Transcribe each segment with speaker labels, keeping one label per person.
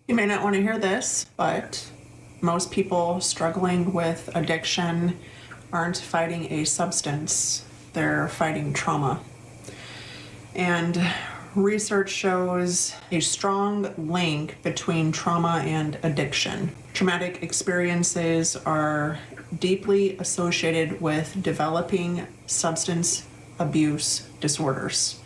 Speaker 1: You may not want to hear this, but most people struggling with addiction aren't fighting a substance, they're fighting trauma. And research shows a strong link between trauma and addiction. Traumatic experiences are deeply associated with developing substance abuse disorders.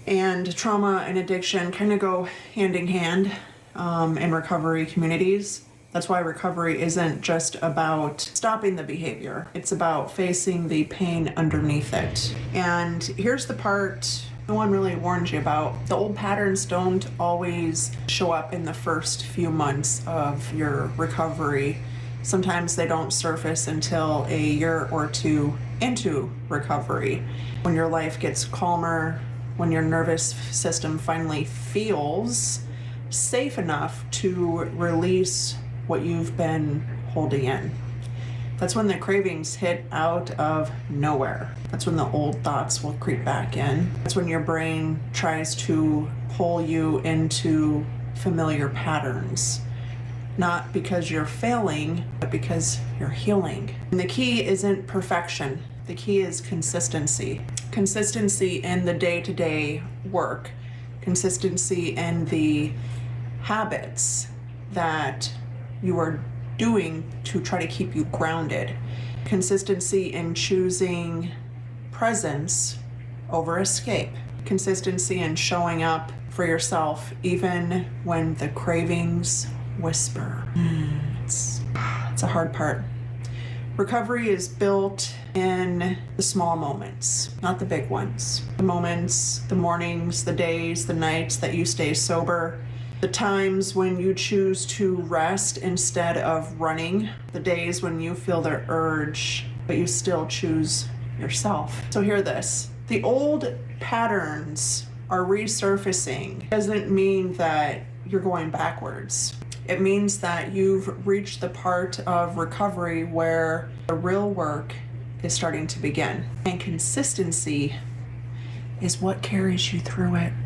Speaker 1: And trauma and addiction kind of go hand in hand in recovery communities. That's why recovery isn't just about stopping the behavior. It's about facing the pain underneath it. And here's the part no one really warned you about. The old patterns don't always show up in the first few months of your recovery. Sometimes they don't surface until a year or two into recovery. When your life gets calmer, when your nervous system finally feels safe enough to release what you've been holding in. That's when the cravings hit out of nowhere. That's when the old thoughts will creep back in. That's when your brain tries to pull you into familiar patterns. Not because you're failing, but because you're healing. And the key isn't perfection. The key is consistency. Consistency in the day-to-day work. Consistency in the habits that you are doing to try to keep you grounded. Consistency in choosing presence over escape. Consistency in showing up for yourself even when the cravings whisper. It's a hard part. Recovery is built in the small moments, not the big ones. The moments, the mornings, the days, the nights that you stay sober, the times when you choose to rest instead of running, the days when you feel the urge, but you still choose yourself. So hear this. The old patterns are resurfacing. It doesn't mean that you're going backwards. It means that you've reached the part of recovery where the real work is starting to begin. And consistency is what carries you through it.